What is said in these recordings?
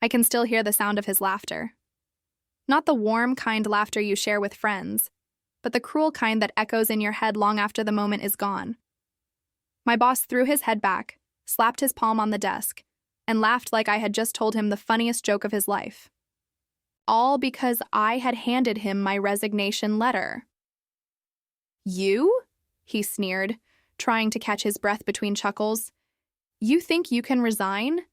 I can still hear the sound of his laughter. Not the warm, kind laughter you share with friends, but the cruel kind that echoes in your head long after the moment is gone. My boss threw his head back, slapped his palm on the desk, and laughed like I had just told him the funniest joke of his life. All because I had handed him my resignation letter. "You?" he sneered, trying to catch his breath between chuckles. "You think you can resign?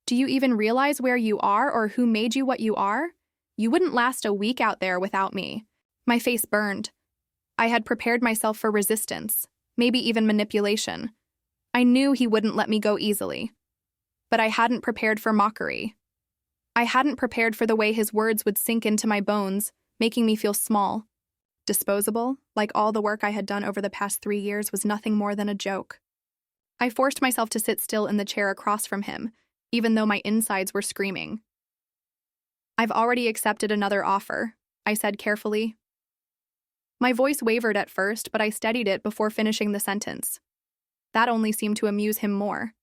Do you even realize where you are or who made you what you are? You wouldn't last a week out there without me." My face burned. I had prepared myself for resistance, maybe even manipulation. I knew he wouldn't let me go easily. But I hadn't prepared for mockery. I hadn't prepared for the way his words would sink into my bones, making me feel small. Disposable, like all the work I had done over the past 3 years was nothing more than a joke. I forced myself to sit still in the chair across from him, even though my insides were screaming. "I've already accepted another offer," I said carefully. My voice wavered at first, but I steadied it before finishing the sentence. That only seemed to amuse him more.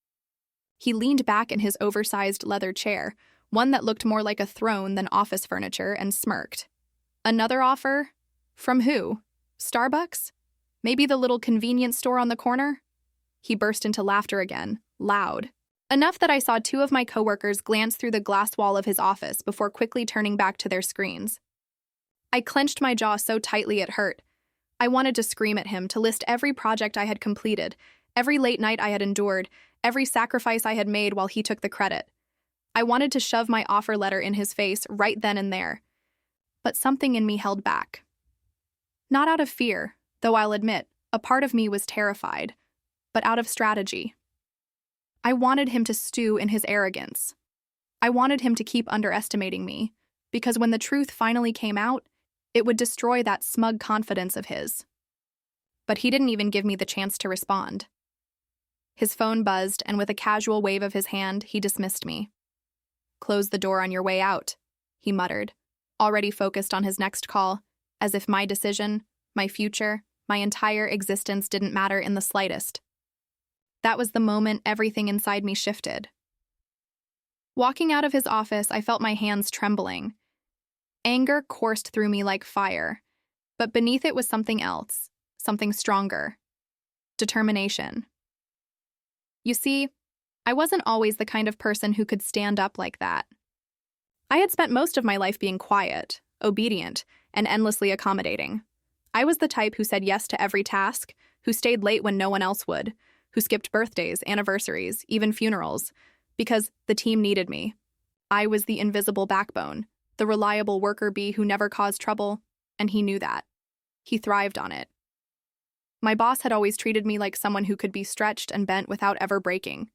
He leaned back in his oversized leather chair, one that looked more like a throne than office furniture, and smirked. "Another offer? From who? Starbucks? Maybe the little convenience store on the corner?" He burst into laughter again, loud. Enough that I saw 2 of my coworkers glance through the glass wall of his office before quickly turning back to their screens. I clenched my jaw so tightly it hurt. I wanted to scream at him, to list every project I had completed, every late night I had endured, every sacrifice I had made while he took the credit. I wanted to shove my offer letter in his face right then and there. But something in me held back. Not out of fear, though I'll admit, a part of me was terrified, but out of strategy. I wanted him to stew in his arrogance. I wanted him to keep underestimating me, because when the truth finally came out, it would destroy that smug confidence of his. But he didn't even give me the chance to respond. His phone buzzed, and with a casual wave of his hand, he dismissed me. "Close the door on your way out," he muttered, already focused on his next call, as if my decision, my future, my entire existence didn't matter in the slightest. That was the moment everything inside me shifted. Walking out of his office, I felt my hands trembling. Anger coursed through me like fire, but beneath it was something else, something stronger. Determination. You see, I wasn't always the kind of person who could stand up like that. I had spent most of my life being quiet, obedient, and endlessly accommodating. I was the type who said yes to every task, who stayed late when no one else would, who skipped birthdays, anniversaries, even funerals, because the team needed me. I was the invisible backbone, the reliable worker bee who never caused trouble, and he knew that. He thrived on it. My boss had always treated me like someone who could be stretched and bent without ever breaking.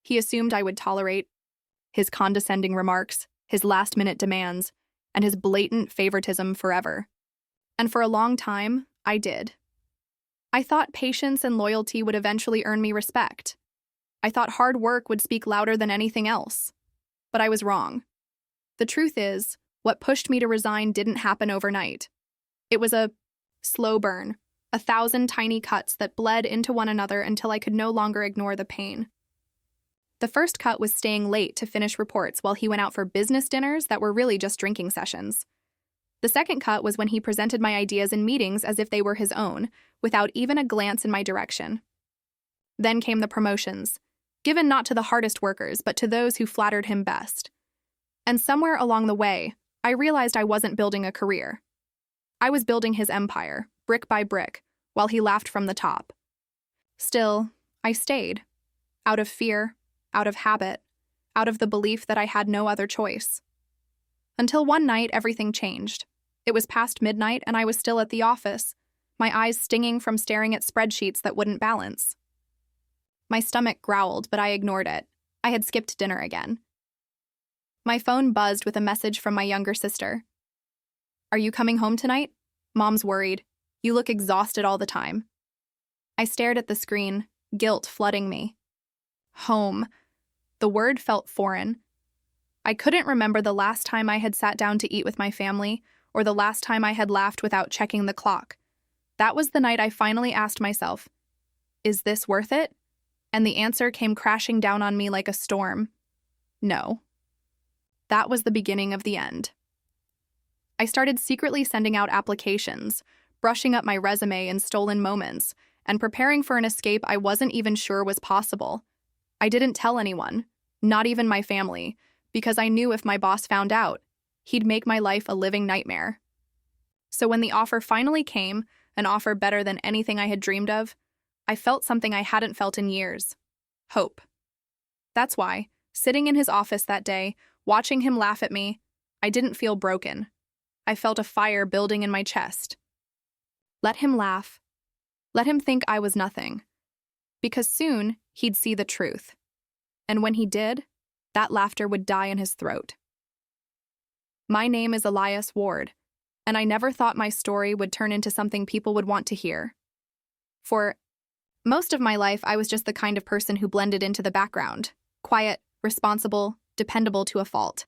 He assumed I would tolerate his condescending remarks, his last-minute demands, and his blatant favoritism forever. And for a long time, I did. I thought patience and loyalty would eventually earn me respect. I thought hard work would speak louder than anything else. But I was wrong. The truth is, what pushed me to resign didn't happen overnight. It was a slow burn, 1,000 tiny cuts that bled into one another until I could no longer ignore the pain. The first cut was staying late to finish reports while he went out for business dinners that were really just drinking sessions. The second cut was when he presented my ideas in meetings as if they were his own, without even a glance in my direction. Then came the promotions, given not to the hardest workers, but to those who flattered him best. And somewhere along the way, I realized I wasn't building a career. I was building his empire, brick by brick, while he laughed from the top. Still, I stayed. Out of fear, out of habit, out of the belief that I had no other choice. Until one night, everything changed. It was past midnight, and I was still at the office, my eyes stinging from staring at spreadsheets that wouldn't balance. My stomach growled, but I ignored it. I had skipped dinner again. My phone buzzed with a message from my younger sister. "Are you coming home tonight? Mom's worried. You look exhausted all the time." I stared at the screen, guilt flooding me. Home. The word felt foreign. I couldn't remember the last time I had sat down to eat with my family, or the last time I had laughed without checking the clock. That was the night I finally asked myself, "Is this worth it?" And the answer came crashing down on me like a storm. No. That was the beginning of the end. I started secretly sending out applications, brushing up my resume in stolen moments, and preparing for an escape I wasn't even sure was possible. I didn't tell anyone, not even my family, because I knew if my boss found out, he'd make my life a living nightmare. So when the offer finally came, an offer better than anything I had dreamed of, I felt something I hadn't felt in years: hope. That's why, sitting in his office that day, watching him laugh at me, I didn't feel broken. I felt a fire building in my chest. Let him laugh. Let him think I was nothing. Because soon, he'd see the truth. And when he did, that laughter would die in his throat. My name is Elias Ward, and I never thought my story would turn into something people would want to hear. For most of my life, I was just the kind of person who blended into the background, quiet, responsible, dependable to a fault.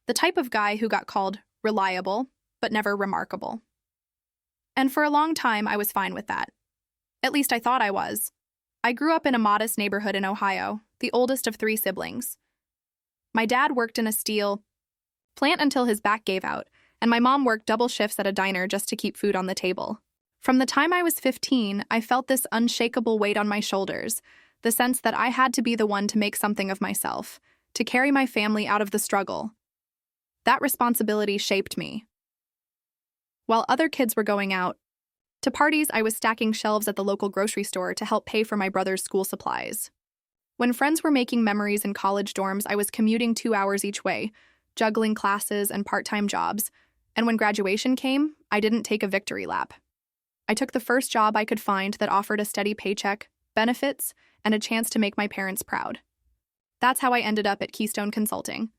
The type of guy who got called reliable, but never remarkable. And for a long time, I was fine with that. At least I thought I was. I grew up in a modest neighborhood in Ohio, the oldest of 3 siblings. My dad worked in a steel plant until his back gave out, and my mom worked double shifts at a diner just to keep food on the table. From the time I was 15, I felt this unshakable weight on my shoulders, the sense that I had to be the one to make something of myself, to carry my family out of the struggle. That responsibility shaped me. While other kids were going out to parties, I was stacking shelves at the local grocery store to help pay for my brother's school supplies. When friends were making memories in college dorms, I was commuting 2 hours each way, juggling classes and part-time jobs, and when graduation came, I didn't take a victory lap. I took the first job I could find that offered a steady paycheck, benefits, and a chance to make my parents proud. That's how I ended up at Keystone Consulting.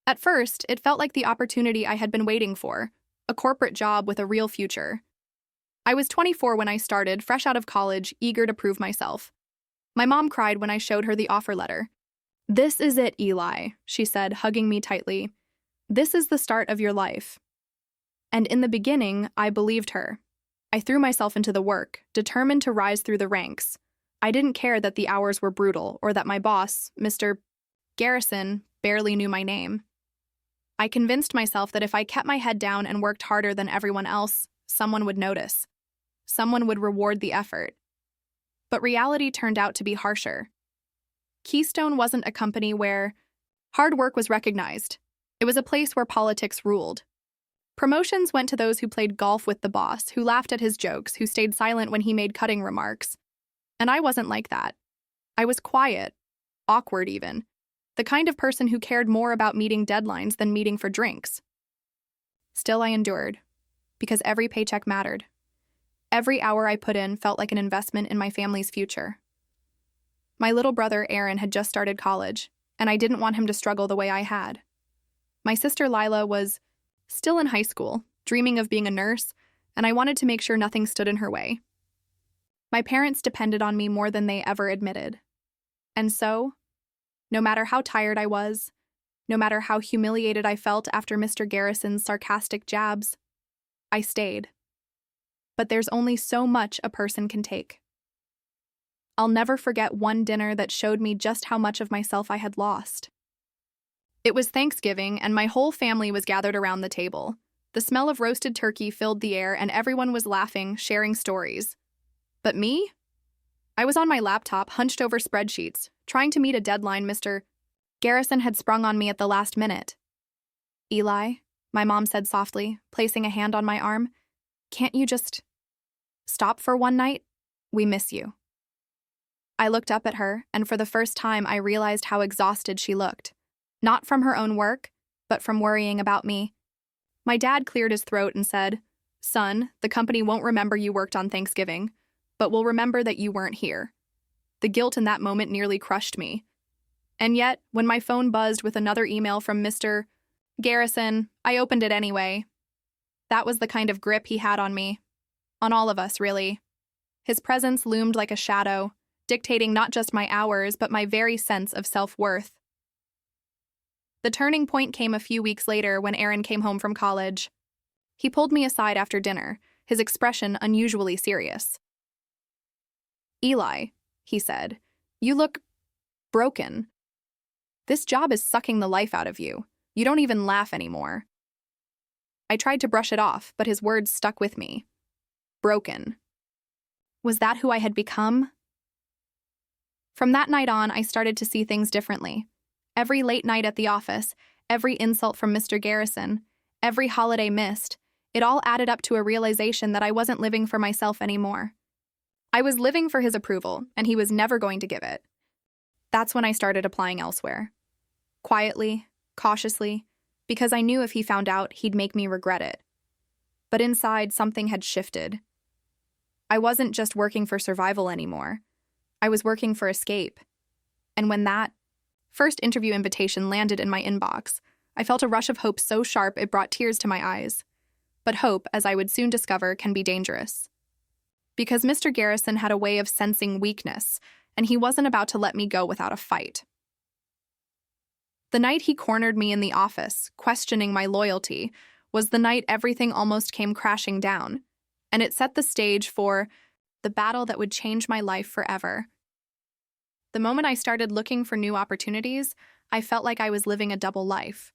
At first, it felt like the opportunity I had been waiting for, a corporate job with a real future. I was 24 when I started, fresh out of college, eager to prove myself. My mom cried when I showed her the offer letter. "This is it, Eli," she said, hugging me tightly. "This is the start of your life." And in the beginning, I believed her. I threw myself into the work, determined to rise through the ranks. I didn't care that the hours were brutal or that my boss, Mr. Garrison, barely knew my name. I convinced myself that if I kept my head down and worked harder than everyone else, someone would notice. Someone would reward the effort. But reality turned out to be harsher. Keystone wasn't a company where hard work was recognized. It was a place where politics ruled. Promotions went to those who played golf with the boss, who laughed at his jokes, who stayed silent when he made cutting remarks. And I wasn't like that. I was quiet, awkward even, the kind of person who cared more about meeting deadlines than meeting for drinks. Still, I endured, because every paycheck mattered. Every hour I put in felt like an investment in my family's future. My little brother, Aaron, had just started college, and I didn't want him to struggle the way I had. My sister, Lila, was still in high school, dreaming of being a nurse, and I wanted to make sure nothing stood in her way. My parents depended on me more than they ever admitted. And so, no matter how tired I was, no matter how humiliated I felt after Mr. Garrison's sarcastic jabs, I stayed. But there's only so much a person can take. I'll never forget one dinner that showed me just how much of myself I had lost. It was Thanksgiving, and my whole family was gathered around the table. The smell of roasted turkey filled the air, and everyone was laughing, sharing stories. But me? I was on my laptop, hunched over spreadsheets, trying to meet a deadline Mr. Garrison had sprung on me at the last minute. "Eli," my mom said softly, placing a hand on my arm, "can't you just stop for one night? We miss you." I looked up at her, and for the first time I realized how exhausted she looked. Not from her own work, but from worrying about me. My dad cleared his throat and said, "Son, the company won't remember you worked on Thanksgiving, but will remember that you weren't here." The guilt in that moment nearly crushed me. And yet, when my phone buzzed with another email from Mr. Garrison, I opened it anyway. That was the kind of grip he had on me. On all of us, really. His presence loomed like a shadow, dictating not just my hours, but my very sense of self-worth. The turning point came a few weeks later when Aaron came home from college. He pulled me aside after dinner, his expression unusually serious. "Eli," he said, "you look broken." This job is sucking the life out of you. You don't even laugh anymore. I tried to brush it off, but his words stuck with me. Broken. Was that who I had become? From that night on, I started to see things differently. Every late night at the office, every insult from Mr. Garrison, every holiday missed, it all added up to a realization that I wasn't living for myself anymore. I was living for his approval, and he was never going to give it. That's when I started applying elsewhere. Quietly, cautiously, because I knew if he found out, he'd make me regret it. But inside, something had shifted. I wasn't just working for survival anymore. I was working for escape. And when that first interview invitation landed in my inbox, I felt a rush of hope so sharp it brought tears to my eyes. But hope, as I would soon discover, can be dangerous. Because Mr. Garrison had a way of sensing weakness, and he wasn't about to let me go without a fight. The night he cornered me in the office, questioning my loyalty, was the night everything almost came crashing down, and it set the stage for the battle that would change my life forever. The moment I started looking for new opportunities, I felt like I was living a double life.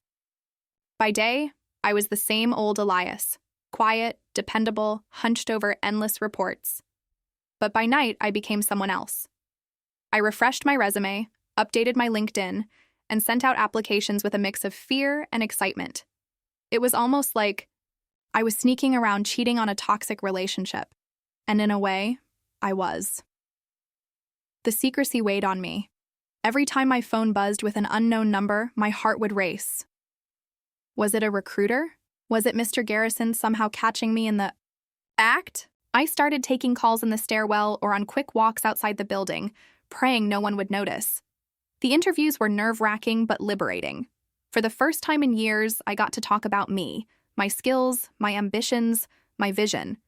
By day, I was the same old Elias, quiet, dependable, hunched over endless reports. But by night, I became someone else. I refreshed my resume, updated my LinkedIn, and sent out applications with a mix of fear and excitement. It was almost like I was sneaking around cheating on a toxic relationship. And in a way, I was. The secrecy weighed on me. Every time my phone buzzed with an unknown number, my heart would race. Was it a recruiter? Was it Mr. Garrison somehow catching me in the act? I started taking calls in the stairwell or on quick walks outside the building, praying no one would notice. The interviews were nerve-wracking but liberating. For the first time in years, I got to talk about me, my skills, my ambitions, my vision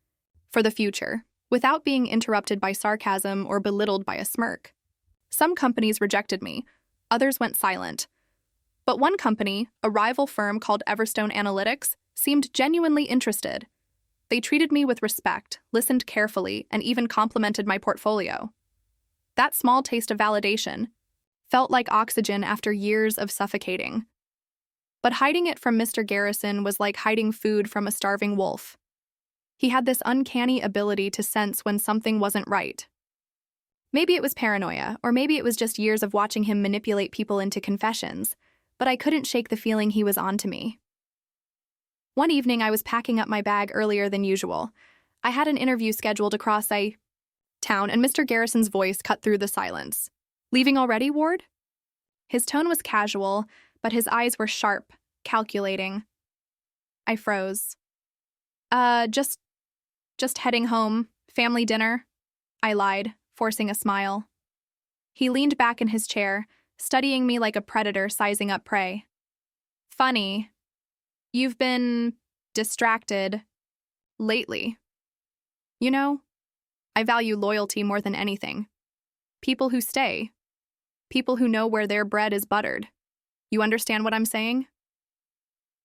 for the future, without being interrupted by sarcasm or belittled by a smirk. Some companies rejected me, others went silent. But one company, a rival firm called Everstone Analytics, seemed genuinely interested. They treated me with respect, listened carefully, and even complimented my portfolio. That small taste of validation felt like oxygen after years of suffocating. But hiding it from Mr. Garrison was like hiding food from a starving wolf. He had this uncanny ability to sense when something wasn't right. Maybe it was paranoia, or maybe it was just years of watching him manipulate people into confessions, but I couldn't shake the feeling he was on to me. One evening, I was packing up my bag earlier than usual. I had an interview scheduled across a town, and Mr. Garrison's voice cut through the silence. "Leaving already, Ward?" His tone was casual, but his eyes were sharp, calculating. I froze. Just heading home. Family dinner," I lied, forcing a smile. He leaned back in his chair, studying me like a predator sizing up prey. "Funny. You've been distracted lately. You know, I value loyalty more than anything. People who stay. People who know where their bread is buttered. You understand what I'm saying?"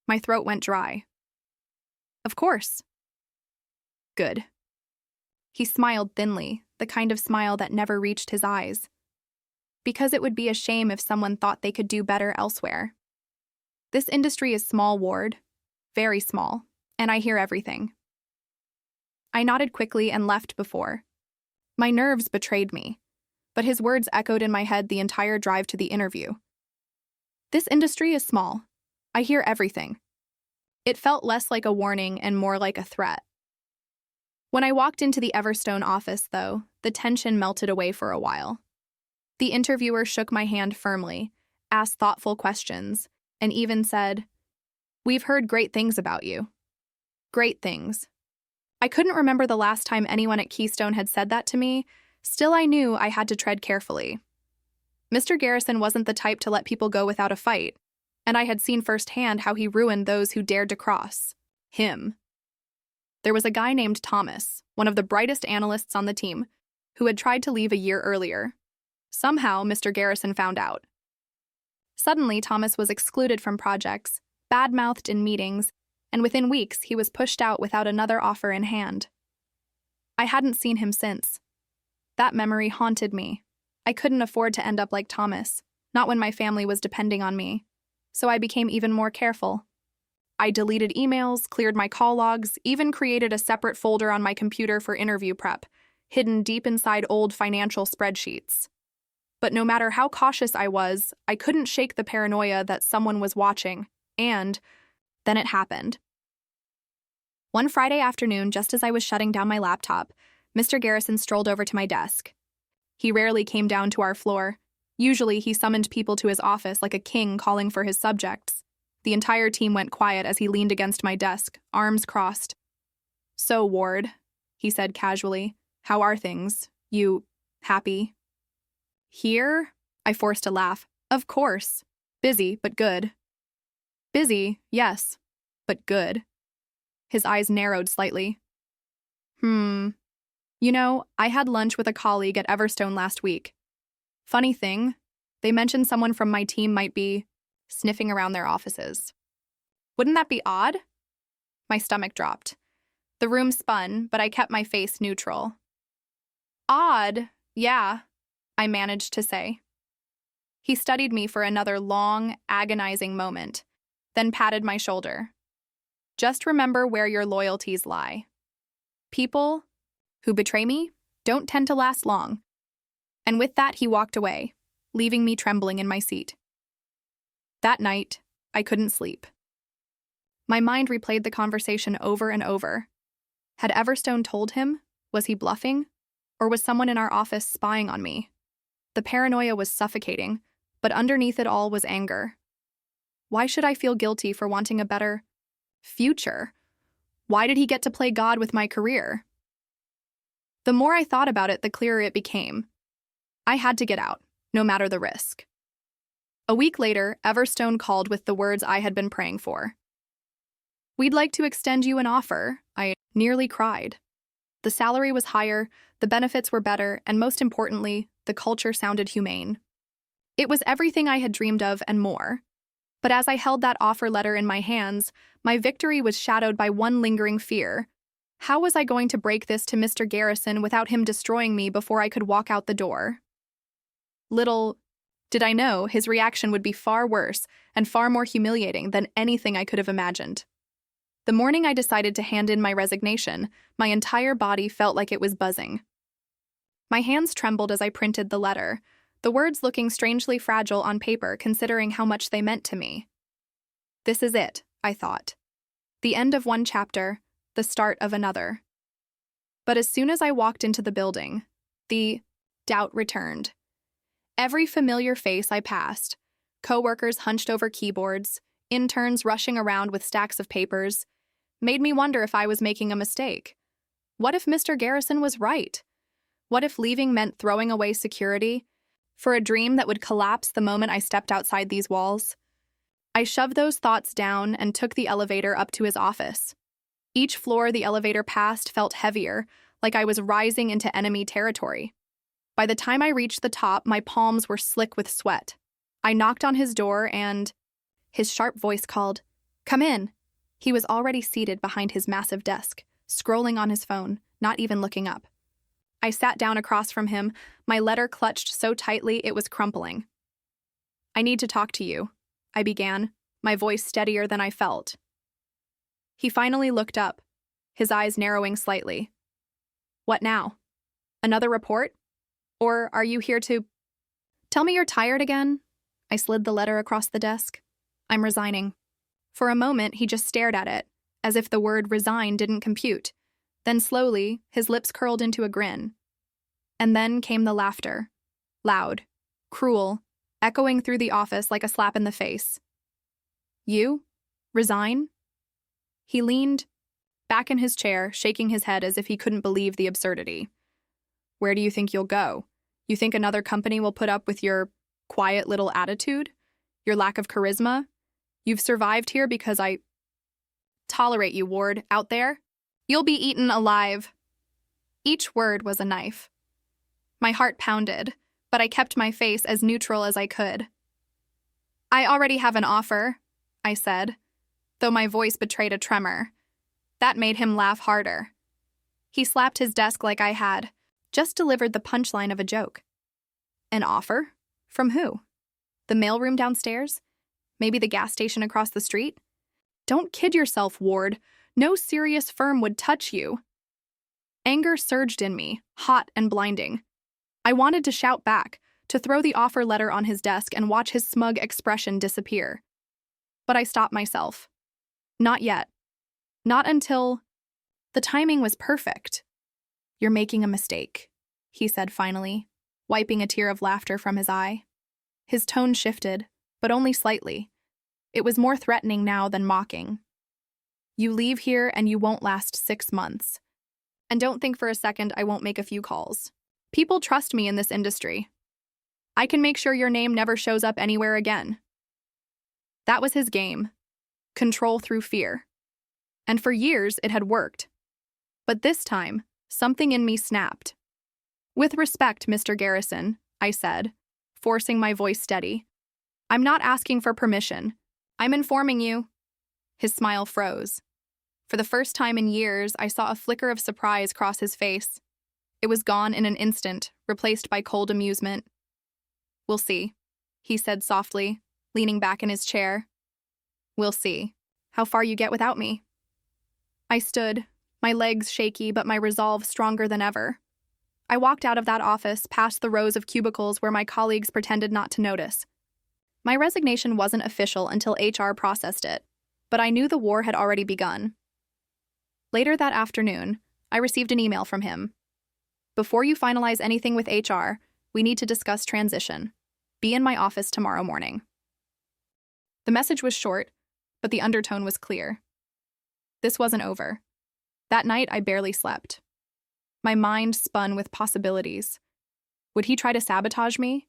My throat went dry. "Of course." "Good." He smiled thinly, the kind of smile that never reached his eyes. Because it would be a shame if someone thought they could do better elsewhere. This industry is small, Ward. Very small, and I hear everything. I nodded quickly and left before. My nerves betrayed me, but his words echoed in my head the entire drive to the interview. This industry is small. I hear everything. It felt less like a warning and more like a threat. When I walked into the Everstone office, though, the tension melted away for a while. The interviewer shook my hand firmly, asked thoughtful questions, and even said, "We've heard great things about you." Great things. I couldn't remember the last time anyone at Keystone had said that to me. Still, I knew I had to tread carefully. Mr. Garrison wasn't the type to let people go without a fight, and I had seen firsthand how he ruined those who dared to cross him. There was a guy named Thomas, one of the brightest analysts on the team, who had tried to leave a year earlier. Somehow, Mr. Garrison found out. Suddenly, Thomas was excluded from projects, bad-mouthed in meetings, and within weeks, he was pushed out without another offer in hand. I hadn't seen him since. That memory haunted me. I couldn't afford to end up like Thomas. not when my family was depending on me. So I became even more careful. I deleted emails, cleared my call logs, even created a separate folder on my computer for interview prep, hidden deep inside old financial spreadsheets. But no matter how cautious I was, I couldn't shake the paranoia that someone was watching, and then it happened. One Friday afternoon, just as I was shutting down my laptop, Mr. Garrison strolled over to my desk. He rarely came down to our floor. Usually, he summoned people to his office like a king calling for his subjects. The entire team went quiet as he leaned against my desk, arms crossed. "So, Ward," he said casually, "how are things? You happy?" "Here?" I forced a laugh. "Of course. Busy, but good." "Busy, yes, but good." His eyes narrowed slightly. You know, I had lunch with a colleague at Everstone last week. Funny thing, they mentioned someone from my team might be sniffing around their offices. Wouldn't that be odd? My stomach dropped. The room spun, but I kept my face neutral. "Odd, yeah," I managed to say. He studied me for another long, agonizing moment, then patted my shoulder. "Just remember where your loyalties lie. People who betray me don't tend to last long." And with that, he walked away, leaving me trembling in my seat. That night, I couldn't sleep. My mind replayed the conversation over and over. Had Everstone told him? Was he bluffing? Or was someone in our office spying on me? The paranoia was suffocating, but underneath it all was anger. Why should I feel guilty for wanting a better future? Why did he get to play God with my career? The more I thought about it, the clearer it became. I had to get out, no matter the risk. A week later, Everstone called with the words I had been praying for. "We'd like to extend you an offer." I nearly cried. The salary was higher, the benefits were better, and most importantly, the culture sounded humane. It was everything I had dreamed of and more. But as I held that offer letter in my hands, my victory was shadowed by one lingering fear. How was I going to break this to Mr. Garrison without him destroying me before I could walk out the door? Little did I know his reaction would be far worse and far more humiliating than anything I could have imagined. The morning I decided to hand in my resignation, my entire body felt like it was buzzing. My hands trembled as I printed the letter, the words looking strangely fragile on paper considering how much they meant to me. This is it, I thought. The end of one chapter, the start of another. But as soon as I walked into the building, the doubt returned. Every familiar face I passed, coworkers hunched over keyboards, interns rushing around with stacks of papers, made me wonder if I was making a mistake. What if Mr. Garrison was right? What if leaving meant throwing away security for a dream that would collapse the moment I stepped outside these walls? I shoved those thoughts down and took the elevator up to his office. Each floor the elevator passed felt heavier, like I was rising into enemy territory. By the time I reached the top, my palms were slick with sweat. I knocked on his door and his sharp voice called, "Come in." He was already seated behind his massive desk, scrolling on his phone, not even looking up. I sat down across from him, my letter clutched so tightly it was crumpling. "I need to talk to you," I began, my voice steadier than I felt. He finally looked up, his eyes narrowing slightly. "What now? Another report? Or are you here to—" "Tell me you're tired again?" I slid the letter across the desk. "I'm resigning." For a moment, he just stared at it, as if the word resign didn't compute. Then slowly, his lips curled into a grin. And then came the laughter. Loud, cruel, echoing through the office like a slap in the face. "You? Resign?" He leaned back in his chair, shaking his head as if he couldn't believe the absurdity. "Where do you think you'll go? You think another company will put up with your quiet little attitude? Your lack of charisma? You've survived here because I tolerate you, Ward. Out there, you'll be eaten alive." Each word was a knife. My heart pounded, but I kept my face as neutral as I could. "I already have an offer," I said, though my voice betrayed a tremor. That made him laugh harder. He slapped his desk like I had just delivered the punchline of a joke. "An offer? From who?" The mailroom downstairs? Maybe the gas station across the street? Don't kid yourself, Ward. No serious firm would touch you. Anger surged in me, hot and blinding. I wanted to shout back, to throw the offer letter on his desk and watch his smug expression disappear. But I stopped myself. Not yet. Not until... The timing was perfect. "You're making a mistake," he said finally, wiping a tear of laughter from his eye. His tone shifted, but only slightly. It was more threatening now than mocking. "You leave here and you won't last 6 months. And don't think for a second I won't make a few calls. People trust me in this industry. I can make sure your name never shows up anywhere again." That was his game. Control through fear. And for years it had worked. But this time, something in me snapped. "With respect, Mr. Garrison," I said, forcing my voice steady. "I'm not asking for permission. I'm informing you." His smile froze. For the first time in years, I saw a flicker of surprise cross his face. It was gone in an instant, replaced by cold amusement. "We'll see," he said softly, leaning back in his chair. "We'll see how far you get without me." I stood, my legs shaky but my resolve stronger than ever. I walked out of that office, past the rows of cubicles where my colleagues pretended not to notice. My resignation wasn't official until HR processed it, but I knew the war had already begun. Later that afternoon, I received an email from him. "Before you finalize anything with HR, we need to discuss transition. Be in my office tomorrow morning." The message was short, but the undertone was clear. This wasn't over. That night, I barely slept. My mind spun with possibilities. Would he try to sabotage me?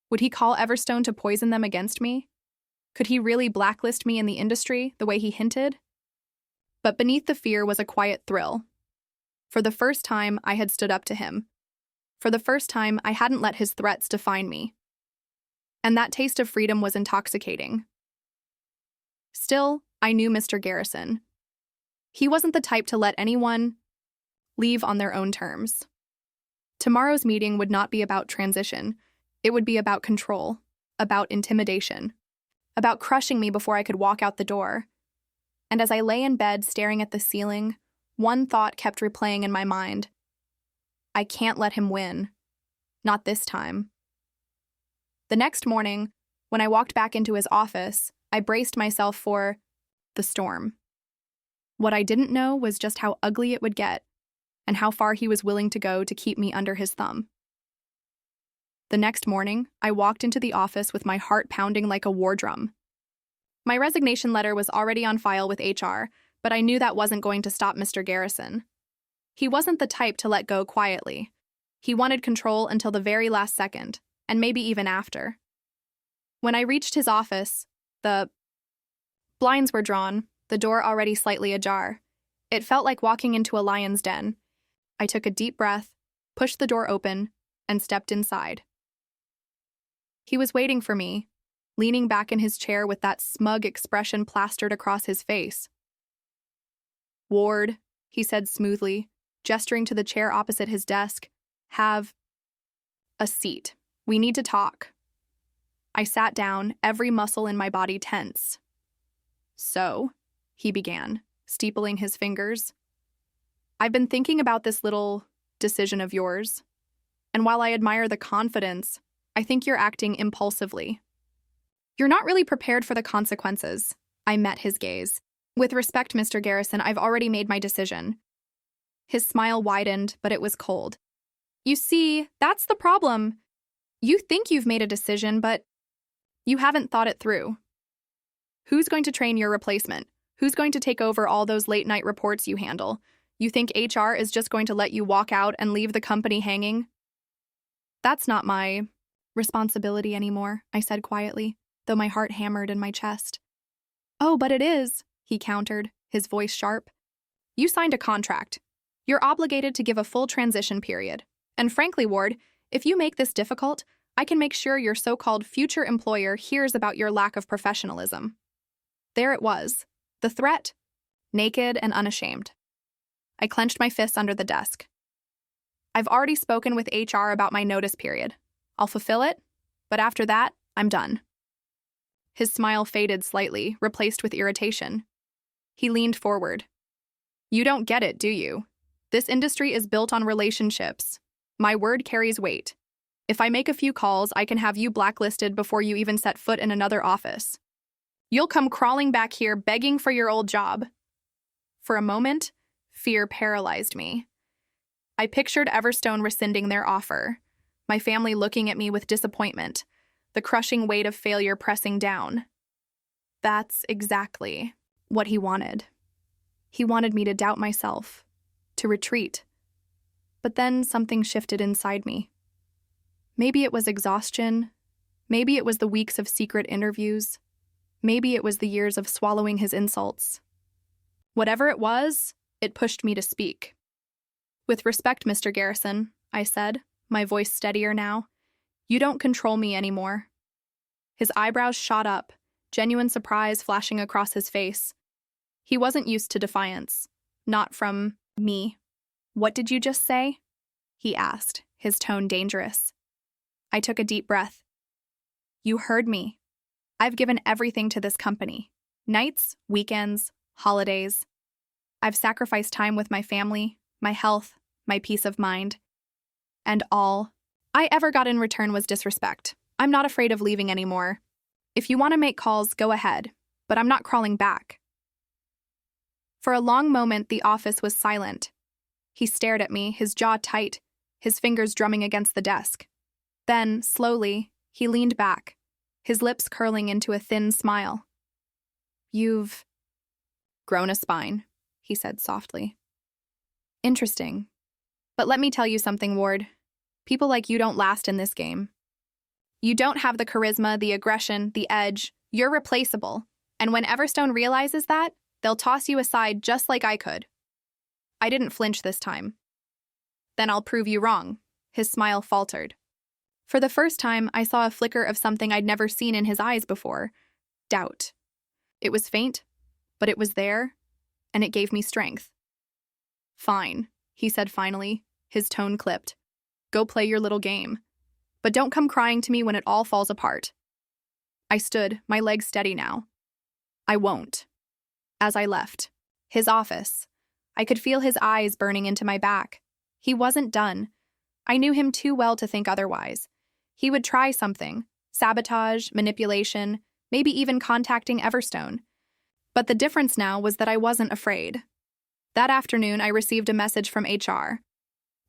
Would he call Everstone to poison them against me? Could he really blacklist me in the industry the way he hinted? But beneath the fear was a quiet thrill. For the first time, I had stood up to him. For the first time, I hadn't let his threats define me. And that taste of freedom was intoxicating. Still, I knew Mr. Garrison. He wasn't the type to let anyone leave on their own terms. Tomorrow's meeting would not be about transition. It would be about control, about intimidation, about crushing me before I could walk out the door. And as I lay in bed staring at the ceiling, one thought kept replaying in my mind. I can't let him win. Not this time. The next morning, when I walked back into his office, I braced myself for the storm. What I didn't know was just how ugly it would get, and how far he was willing to go to keep me under his thumb. The next morning, I walked into the office with my heart pounding like a war drum. My resignation letter was already on file with HR, but I knew that wasn't going to stop Mr. Garrison. He wasn't the type to let go quietly. He wanted control until the very last second, and maybe even after. When I reached his office, the blinds were drawn, the door already slightly ajar. It felt like walking into a lion's den. I took a deep breath, pushed the door open, and stepped inside. He was waiting for me, leaning back in his chair with that smug expression plastered across his face. "Ward," he said smoothly, gesturing to the chair opposite his desk, "have a seat. We need to talk." I sat down, every muscle in my body tense. "So," he began, steepling his fingers, "I've been thinking about this little decision of yours, and while I admire the confidence, I think you're acting impulsively. You're not really prepared for the consequences." I met his gaze. "With respect, Mr. Garrison, I've already made my decision." His smile widened, but it was cold. "You see, that's the problem. You think you've made a decision, but you haven't thought it through. Who's going to train your replacement? Who's going to take over all those late-night reports you handle? You think HR is just going to let you walk out and leave the company hanging?" "That's not my responsibility anymore," I said quietly, though my heart hammered in my chest. "Oh, but it is," he countered, his voice sharp. "You signed a contract. You're obligated to give a full transition period. And frankly, Ward, if you make this difficult, I can make sure your so-called future employer hears about your lack of professionalism." There it was, the threat, naked and unashamed. I clenched my fists under the desk. "I've already spoken with HR about my notice period. I'll fulfill it, but after that, I'm done." His smile faded slightly, replaced with irritation. He leaned forward. You don't get it, do you? This industry is built on relationships. My word carries weight. If I make a few calls, I can have you blacklisted before you even set foot in another office. You'll come crawling back here begging for your old job. For a moment, fear paralyzed me. I pictured Everstone rescinding their offer, my family looking at me with disappointment, the crushing weight of failure pressing down. That's exactly what he wanted. He wanted me to doubt myself, to retreat. But then something shifted inside me. Maybe it was exhaustion. Maybe it was the weeks of secret interviews. Maybe it was the years of swallowing his insults. Whatever it was, it pushed me to speak. With respect, Mr. Garrison, I said, my voice steadier now. You don't control me anymore. His eyebrows shot up, genuine surprise flashing across his face. He wasn't used to defiance. Not from me. What did you just say? He asked, his tone dangerous. I took a deep breath. You heard me. I've given everything to this company. Nights, weekends, holidays. I've sacrificed time with my family, my health, my peace of mind. And all I ever got in return was disrespect. I'm not afraid of leaving anymore. If you want to make calls, go ahead, but I'm not crawling back. For a long moment, the office was silent. He stared at me, his jaw tight, his fingers drumming against the desk. Then, slowly, he leaned back, his lips curling into a thin smile. You've grown a spine, he said softly. Interesting. But let me tell you something, Ward. People like you don't last in this game. You don't have the charisma, the aggression, the edge. You're replaceable. And when Everstone realizes that, they'll toss you aside just like I could. I didn't flinch this time. Then I'll prove you wrong. His smile faltered. For the first time, I saw a flicker of something I'd never seen in his eyes before. Doubt. It was faint, but it was there, and it gave me strength. Fine, he said finally, his tone clipped. Go play your little game. But don't come crying to me when it all falls apart. I stood, my legs steady now. I won't. As I left his office, I could feel his eyes burning into my back. He wasn't done. I knew him too well to think otherwise. He would try something, sabotage, manipulation, maybe even contacting Everstone. But the difference now was that I wasn't afraid. That afternoon, I received a message from HR.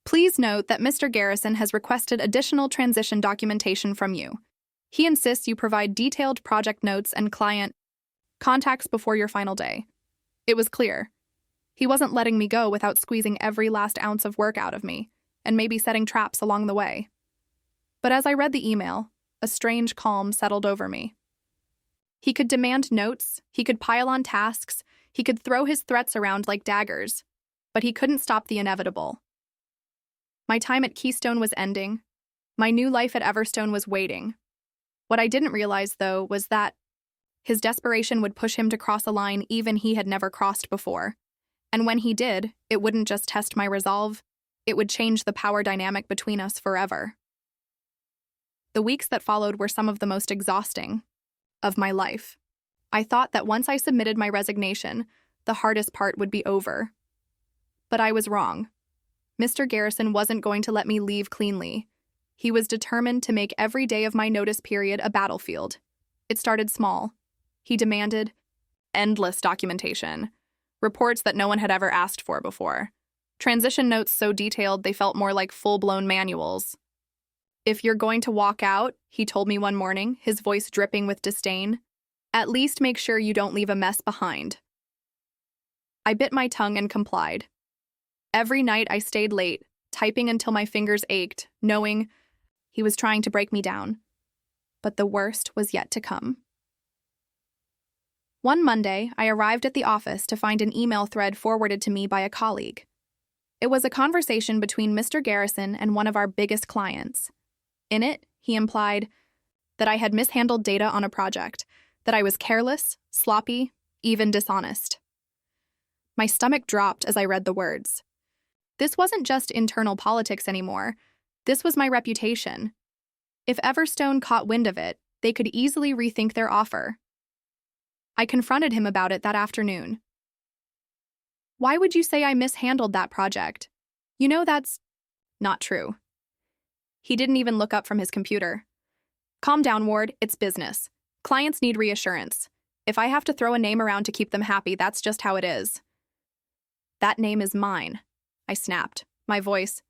Please note that Mr. Garrison has requested additional transition documentation from you. He insists you provide detailed project notes and client contacts before your final day. It was clear. He wasn't letting me go without squeezing every last ounce of work out of me, and maybe setting traps along the way. But as I read the email, a strange calm settled over me. He could demand notes, he could pile on tasks, he could throw his threats around like daggers, but he couldn't stop the inevitable. My time at Keystone was ending. My new life at Everstone was waiting. What I didn't realize, though, was that his desperation would push him to cross a line even he had never crossed before. And when he did, it wouldn't just test my resolve, it would change the power dynamic between us forever. The weeks that followed were some of the most exhausting of my life. I thought that once I submitted my resignation, the hardest part would be over. But I was wrong. Mr. Garrison wasn't going to let me leave cleanly. He was determined to make every day of my notice period a battlefield. It started small. He demanded endless documentation, reports that no one had ever asked for before, transition notes so detailed they felt more like full-blown manuals. If you're going to walk out, he told me one morning, his voice dripping with disdain, at least make sure you don't leave a mess behind. I bit my tongue and complied. Every night I stayed late, typing until my fingers ached, knowing he was trying to break me down. But the worst was yet to come. One Monday, I arrived at the office to find an email thread forwarded to me by a colleague. It was a conversation between Mr. Garrison and one of our biggest clients. In it, he implied that I had mishandled data on a project, that I was careless, sloppy, even dishonest. My stomach dropped as I read the words. This wasn't just internal politics anymore. This was my reputation. If Everstone caught wind of it, they could easily rethink their offer. I confronted him about it that afternoon. Why would you say I mishandled that project? You know that's not true. He didn't even look up from his computer. Calm down, Ward, it's business. Clients need reassurance. If I have to throw a name around to keep them happy, that's just how it is. That name is mine, I snapped, my voice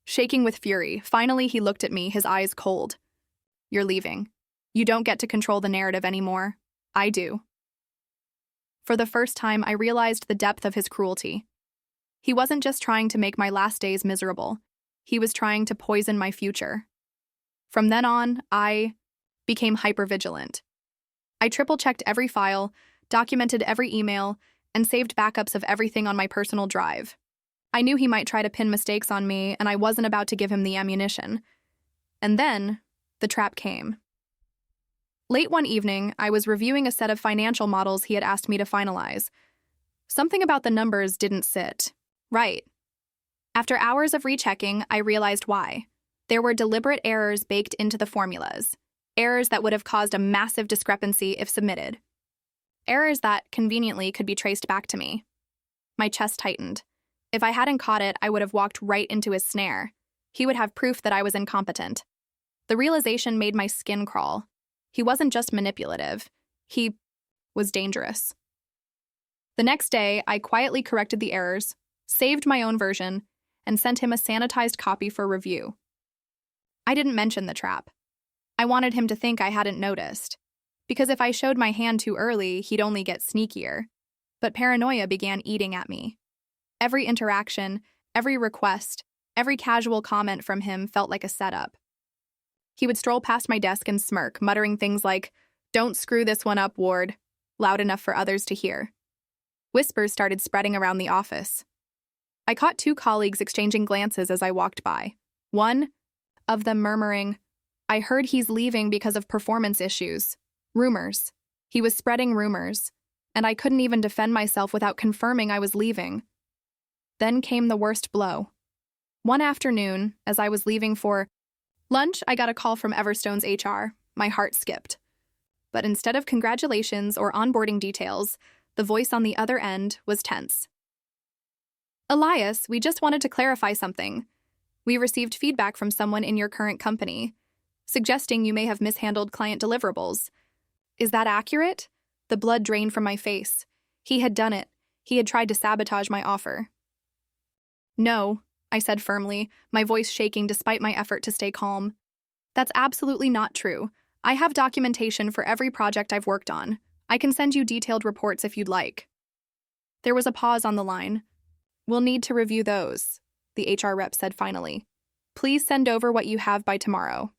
shaking with fury. Finally, he looked at me, his eyes cold. You're leaving. You don't get to control the narrative anymore. I do. For the first time, I realized the depth of his cruelty. He wasn't just trying to make my last days miserable. He was trying to poison my future. From then on, I became hypervigilant. I triple-checked every file, documented every email, and saved backups of everything on my personal drive. I knew he might try to pin mistakes on me, and I wasn't about to give him the ammunition. And then, the trap came. Late one evening, I was reviewing a set of financial models he had asked me to finalize. Something about the numbers didn't sit right. After hours of rechecking, I realized why. There were deliberate errors baked into the formulas. Errors that would have caused a massive discrepancy if submitted. Errors that, conveniently, could be traced back to me. My chest tightened. If I hadn't caught it, I would have walked right into his snare. He would have proof that I was incompetent. The realization made my skin crawl. He wasn't just manipulative. He was dangerous. The next day, I quietly corrected the errors, saved my own version, and sent him a sanitized copy for review. I didn't mention the trap. I wanted him to think I hadn't noticed, because if I showed my hand too early, he'd only get sneakier. But paranoia began eating at me. Every interaction, every request, every casual comment from him felt like a setup. He would stroll past my desk and smirk, muttering things like, "Don't screw this one up, Ward," loud enough for others to hear. Whispers started spreading around the office. I caught two colleagues exchanging glances as I walked by. One of them murmuring, "I heard he's leaving because of performance issues." Rumors. He was spreading rumors, and I couldn't even defend myself without confirming I was leaving. Then came the worst blow. One afternoon, as I was leaving for lunch, I got a call from Everstone's HR. My heart skipped. But instead of congratulations or onboarding details, the voice on the other end was tense. "Elias, we just wanted to clarify something. We received feedback from someone in your current company, suggesting you may have mishandled client deliverables. Is that accurate?" The blood drained from my face. He had done it. He had tried to sabotage my offer. "No," I said firmly, my voice shaking despite my effort to stay calm. "That's absolutely not true. I have documentation for every project I've worked on. I can send you detailed reports if you'd like." There was a pause on the line. "We'll need to review those," the HR rep said finally. "Please send over what you have by tomorrow."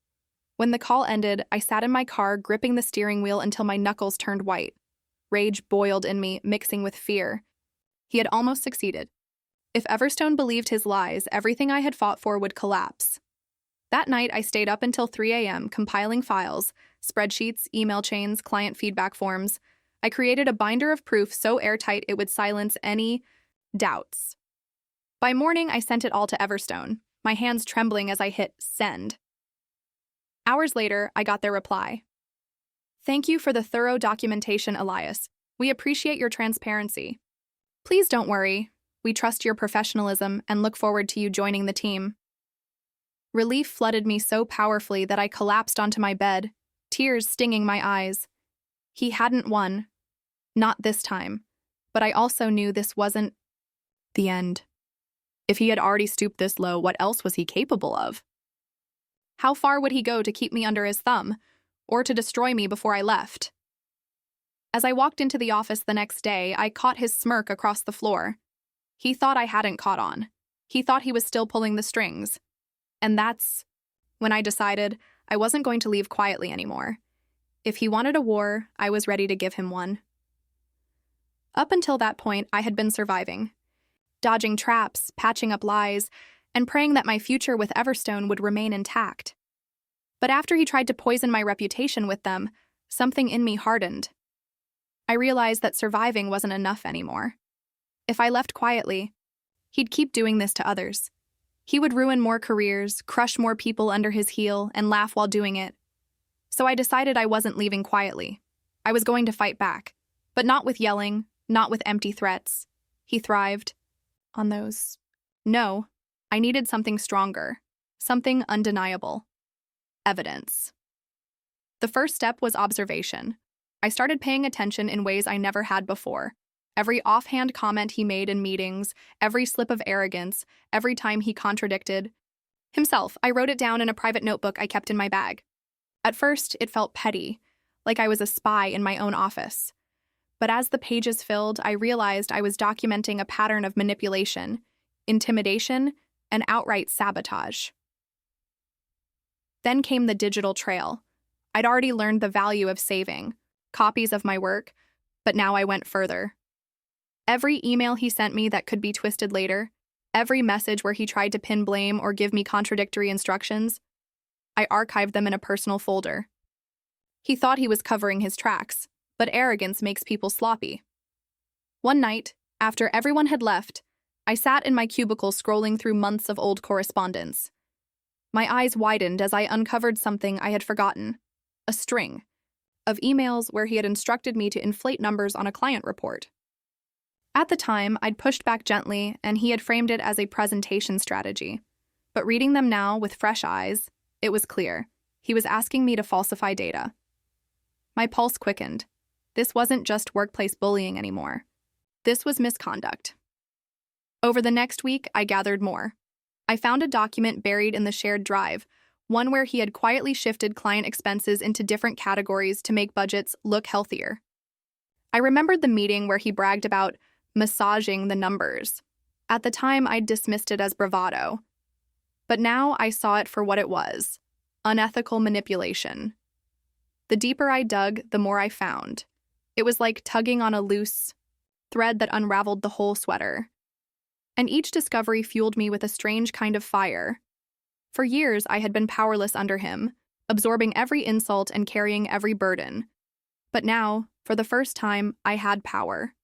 When the call ended, I sat in my car, gripping the steering wheel until my knuckles turned white. Rage boiled in me, mixing with fear. He had almost succeeded. If Everstone believed his lies, everything I had fought for would collapse. That night, I stayed up until 3 a.m. compiling files, spreadsheets, email chains, client feedback forms. I created a binder of proof so airtight it would silence any doubts. By morning, I sent it all to Everstone, my hands trembling as I hit send. Hours later, I got their reply. "Thank you for the thorough documentation, Elias. We appreciate your transparency. Please don't worry. We trust your professionalism and look forward to you joining the team." Relief flooded me so powerfully that I collapsed onto my bed, tears stinging my eyes. He hadn't won. Not this time. But I also knew this wasn't the end. If he had already stooped this low, what else was he capable of? How far would he go to keep me under his thumb, or to destroy me before I left? As I walked into the office the next day, I caught his smirk across the floor. He thought I hadn't caught on. He thought he was still pulling the strings. And that's when I decided I wasn't going to leave quietly anymore. If he wanted a war, I was ready to give him one. Up until that point, I had been surviving, dodging traps, patching up lies, and praying that my future with Everstone would remain intact. But after he tried to poison my reputation with them, something in me hardened. I realized that surviving wasn't enough anymore. If I left quietly, he'd keep doing this to others. He would ruin more careers, crush more people under his heel, and laugh while doing it. So I decided I wasn't leaving quietly. I was going to fight back, but not with yelling, not with empty threats. He thrived on those. No, I needed something stronger, something undeniable. Evidence. The first step was observation. I started paying attention in ways I never had before. Every offhand comment he made in meetings, every slip of arrogance, every time he contradicted himself. I wrote it down in a private notebook I kept in my bag. At first, it felt petty, like I was a spy in my own office. But as the pages filled, I realized I was documenting a pattern of manipulation, intimidation, and outright sabotage. Then came the digital trail. I'd already learned the value of saving copies of my work, but now I went further. Every email he sent me that could be twisted later, every message where he tried to pin blame or give me contradictory instructions, I archived them in a personal folder. He thought he was covering his tracks, but arrogance makes people sloppy. One night, after everyone had left, I sat in my cubicle scrolling through months of old correspondence. My eyes widened as I uncovered something I had forgotten, a string of emails where he had instructed me to inflate numbers on a client report. At the time, I'd pushed back gently, and he had framed it as a presentation strategy. But reading them now with fresh eyes, it was clear. He was asking me to falsify data. My pulse quickened. This wasn't just workplace bullying anymore. This was misconduct. Over the next week, I gathered more. I found a document buried in the shared drive, one where he had quietly shifted client expenses into different categories to make budgets look healthier. I remembered the meeting where he bragged about massaging the numbers. At the time, I'd dismissed it as bravado. But now I saw it for what it was: unethical manipulation. The deeper I dug, the more I found. It was like tugging on a loose thread that unraveled the whole sweater. And each discovery fueled me with a strange kind of fire. For years, I had been powerless under him, absorbing every insult and carrying every burden. But now, for the first time, I had power.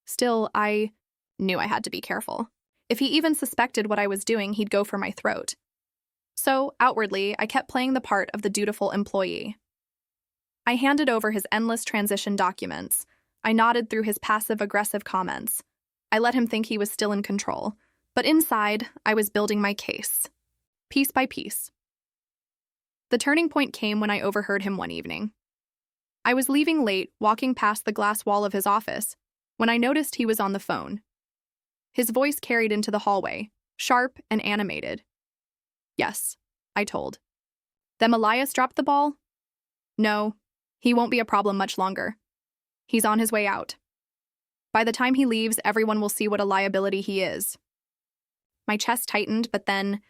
Still, I knew I had to be careful. If he even suspected what I was doing, he'd go for my throat. So, outwardly, I kept playing the part of the dutiful employee. I handed over his endless transition documents. I nodded through his passive-aggressive comments. I let him think he was still in control. But inside, I was building my case. Piece by piece. The turning point came when I overheard him one evening. I was leaving late, walking past the glass wall of his office, when I noticed he was on the phone. His voice carried into the hallway, sharp and animated. "Yes," I told. "Them Elias dropped the ball?" "No, he won't be a problem much longer. He's on his way out. By the time he leaves, everyone will see what a liability he is." My chest tightened, but then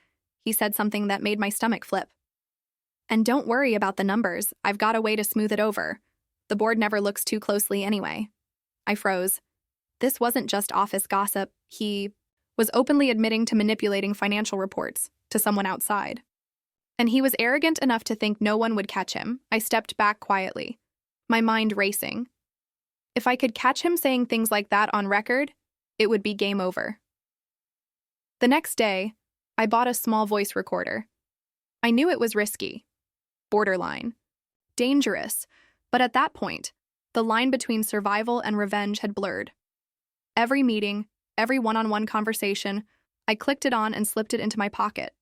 he said something that made my stomach flip. "And don't worry about the numbers. I've got a way to smooth it over. The board never looks too closely anyway." I froze. This wasn't just office gossip. He was openly admitting to manipulating financial reports to someone outside. And he was arrogant enough to think no one would catch him. I stepped back quietly, my mind racing. If I could catch him saying things like that on record, it would be game over. The next day, I bought a small voice recorder. I knew it was risky, borderline, dangerous, but at that point, the line between survival and revenge had blurred. Every meeting, every one-on-one conversation, I clicked it on and slipped it into my pocket.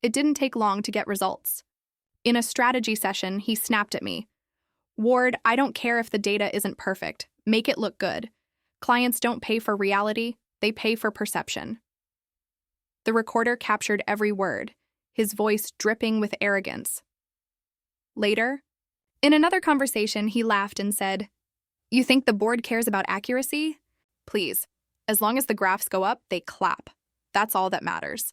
It didn't take long to get results. In a strategy session, he snapped at me. "Ward, I don't care if the data isn't perfect. Make it look good. Clients don't pay for reality, they pay for perception." The recorder captured every word, his voice dripping with arrogance. Later, in another conversation, he laughed and said, "You think the board cares about accuracy? Please, as long as the graphs go up, they clap. That's all that matters."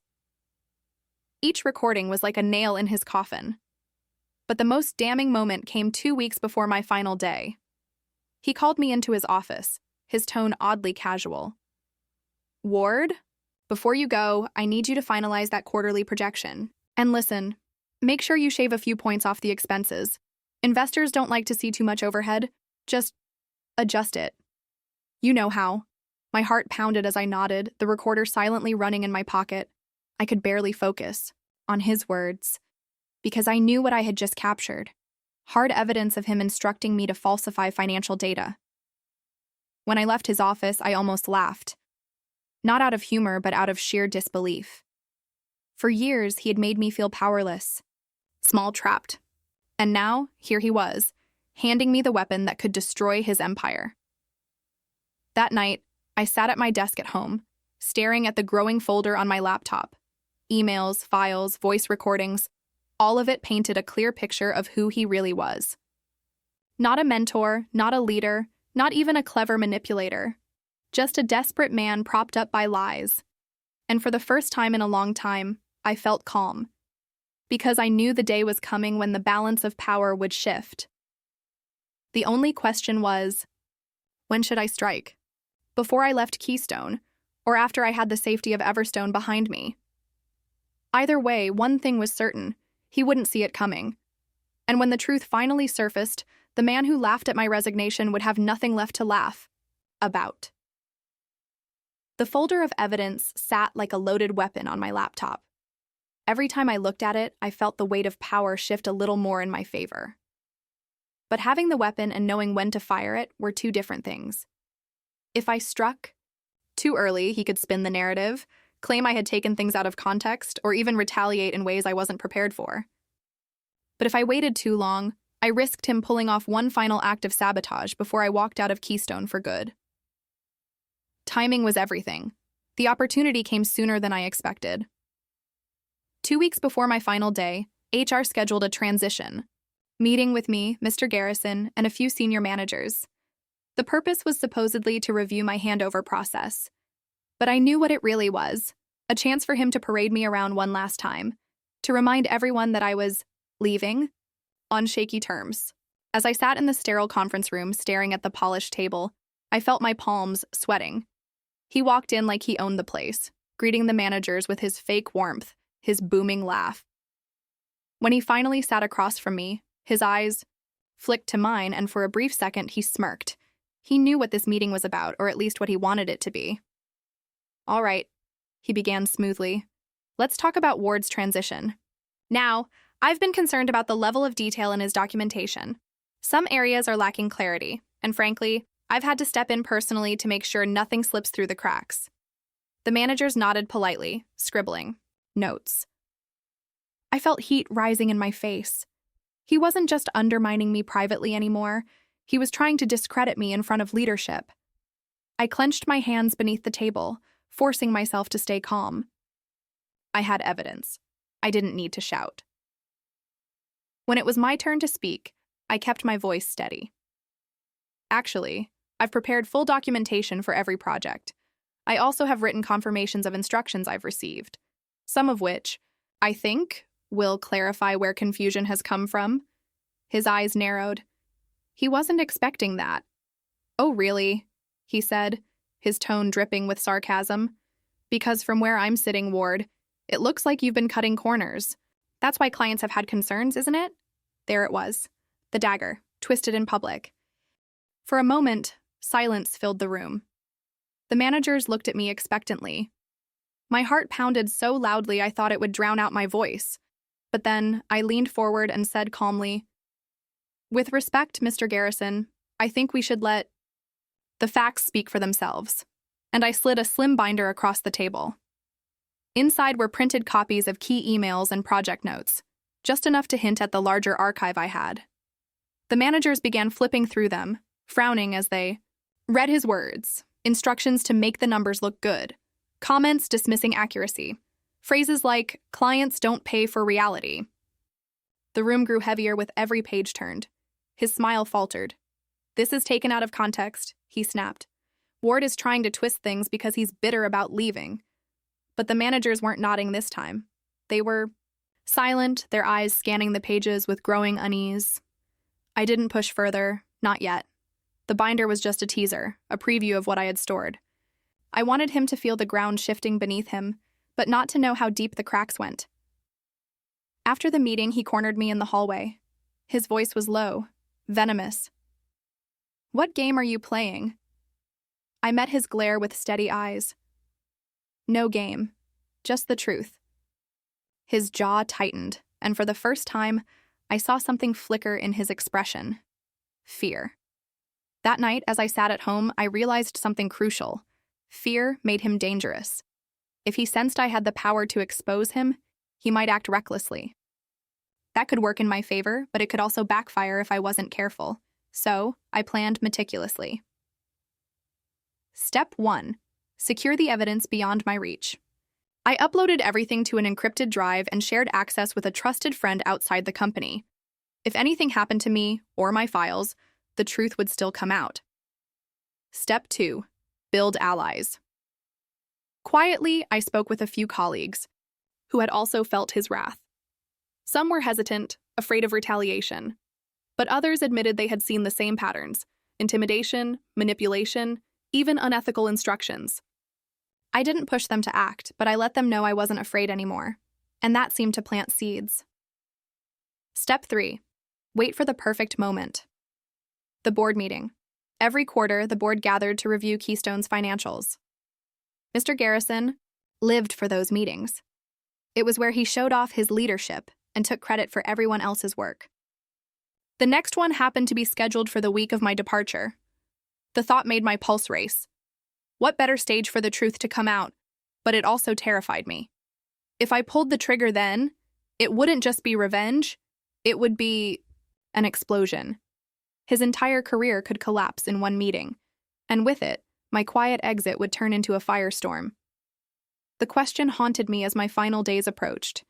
Each recording was like a nail in his coffin. But the most damning moment came 2 weeks before my final day. He called me into his office, his tone oddly casual. "Ward, before you go, I need you to finalize that quarterly projection. And listen, make sure you shave a few points off the expenses. Investors don't like to see too much overhead. Just adjust it." You know how. My heart pounded as I nodded, the recorder silently running in my pocket. I could barely focus on his words, because I knew what I had just captured. hard evidence of him instructing me to falsify financial data. When I left his office, I almost laughed. Not out of humor, but out of sheer disbelief. For years, he had made me feel powerless, small, trapped. And now, here he was, handing me the weapon that could destroy his empire. That night, I sat at my desk at home, staring at the growing folder on my laptop. Emails, files, voice recordings, all of it painted a clear picture of who he really was. Not a mentor, not a leader, not even a clever manipulator. Just a desperate man propped up by lies. And for the first time in a long time, I felt calm. Because I knew the day was coming when the balance of power would shift. The only question was, when should I strike? Before I left Keystone, or after I had the safety of Everstone behind me? Either way, one thing was certain: he wouldn't see it coming. And when the truth finally surfaced, the man who laughed at my resignation would have nothing left to laugh about. The folder of evidence sat like a loaded weapon on my laptop. Every time I looked at it, I felt the weight of power shift a little more in my favor. But having the weapon and knowing when to fire it were two different things. If I struck too early, he could spin the narrative, claim I had taken things out of context, or even retaliate in ways I wasn't prepared for. But if I waited too long, I risked him pulling off one final act of sabotage before I walked out of Keystone for good. Timing was everything. The opportunity came sooner than I expected. 2 weeks before my final day, HR scheduled a transition, meeting with me, Mr. Garrison, and a few senior managers. The purpose was supposedly to review my handover process. But I knew what it really was: a chance for him to parade me around one last time, to remind everyone that I was leaving on shaky terms. As I sat in the sterile conference room staring at the polished table, I felt my palms sweating. He walked in like he owned the place, greeting the managers with his fake warmth, his booming laugh. When he finally sat across from me, his eyes flicked to mine, and for a brief second he smirked. He knew what this meeting was about, or at least what he wanted it to be. "All right," he began smoothly. "Let's talk about Ward's transition. Now, I've been concerned about the level of detail in his documentation. Some areas are lacking clarity, and frankly, I've had to step in personally to make sure nothing slips through the cracks." The managers nodded politely, scribbling notes. I felt heat rising in my face. He wasn't just undermining me privately anymore. He was trying to discredit me in front of leadership. I clenched my hands beneath the table, forcing myself to stay calm. I had evidence. I didn't need to shout. When it was my turn to speak, I kept my voice steady. "Actually, I've prepared full documentation for every project. I also have written confirmations of instructions I've received, some of which, I think, will clarify where confusion has come from." His eyes narrowed. He wasn't expecting that. "Oh, really?" he said, his tone dripping with sarcasm. "Because from where I'm sitting, Ward, it looks like you've been cutting corners. That's why clients have had concerns, isn't it?" There it was, the dagger, twisted in public. For a moment, silence filled the room. The managers looked at me expectantly. My heart pounded so loudly I thought it would drown out my voice. But then I leaned forward and said calmly, "With respect, Mr. Garrison, I think we should let the facts speak for themselves." And I slid a slim binder across the table. Inside were printed copies of key emails and project notes, just enough to hint at the larger archive I had. The managers began flipping through them, frowning as they read his words: instructions to make the numbers look good, comments dismissing accuracy, phrases like "clients don't pay for reality." The room grew heavier with every page turned. His smile faltered. "This is taken out of context," he snapped. "Ward is trying to twist things because he's bitter about leaving." But the managers weren't nodding this time. They were silent, their eyes scanning the pages with growing unease. I didn't push further, not yet. The binder was just a teaser, a preview of what I had stored. I wanted him to feel the ground shifting beneath him, but not to know how deep the cracks went. After the meeting, he cornered me in the hallway. His voice was low, venomous. "What game are you playing?" I met his glare with steady eyes. "No game, just the truth." His jaw tightened, and for the first time, I saw something flicker in his expression. Fear. That night, as I sat at home, I realized something crucial. Fear made him dangerous. If he sensed I had the power to expose him, he might act recklessly. That could work in my favor, but it could also backfire if I wasn't careful. So, I planned meticulously. Step 1. Secure the evidence beyond my reach. I uploaded everything to an encrypted drive and shared access with a trusted friend outside the company. If anything happened to me or my files, the truth would still come out. Step 2. Build allies. Quietly, I spoke with a few colleagues who had also felt his wrath. Some were hesitant, afraid of retaliation, but others admitted they had seen the same patterns: intimidation, manipulation, even unethical instructions. I didn't push them to act, but I let them know I wasn't afraid anymore, and that seemed to plant seeds. Step 3. Wait for the perfect moment. The board meeting. Every quarter, the board gathered to review Keystone's financials. Mr. Garrison lived for those meetings. It was where he showed off his leadership and took credit for everyone else's work. The next one happened to be scheduled for the week of my departure. The thought made my pulse race. What better stage for the truth to come out? But it also terrified me. If I pulled the trigger then, it wouldn't just be revenge, it would be an explosion. His entire career could collapse in one meeting, and with it, my quiet exit would turn into a firestorm. The question haunted me as my final days approached.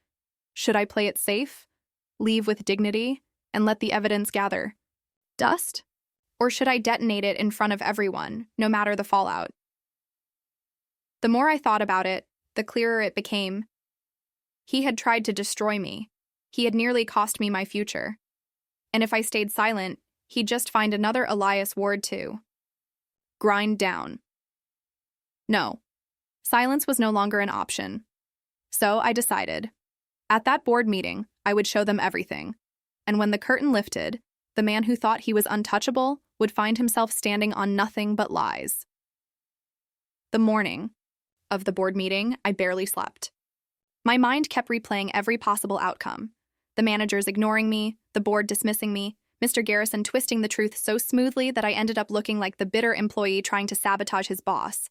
Should I play it safe, leave with dignity, and let the evidence gather dust? Or should I detonate it in front of everyone, no matter the fallout? The more I thought about it, the clearer it became. He had tried to destroy me. He had nearly cost me my future. And if I stayed silent, he'd just find another Elias Ward to grind down. No, silence was no longer an option. So I decided. At that board meeting, I would show them everything. And when the curtain lifted, the man who thought he was untouchable would find himself standing on nothing but lies. The morning of the board meeting, I barely slept. My mind kept replaying every possible outcome. The managers ignoring me, the board dismissing me, Mr. Garrison twisting the truth so smoothly that I ended up looking like the bitter employee trying to sabotage his boss.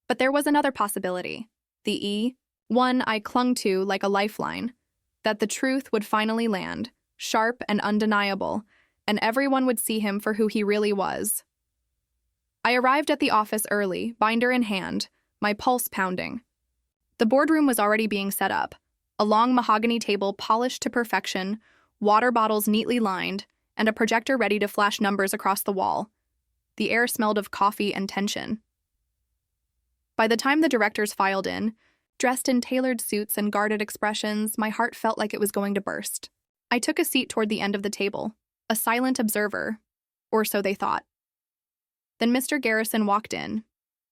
But there was another possibility. The one I clung to like a lifeline. That the truth would finally land, sharp and undeniable, and everyone would see him for who he really was. I arrived at the office early, binder in hand, my pulse pounding. The boardroom was already being set up. A long mahogany table polished to perfection, water bottles neatly lined, and a projector ready to flash numbers across the wall. The air smelled of coffee and tension. By the time the directors filed in, dressed in tailored suits and guarded expressions, my heart felt like it was going to burst. I took a seat toward the end of the table, a silent observer, or so they thought. Then Mr. Garrison walked in.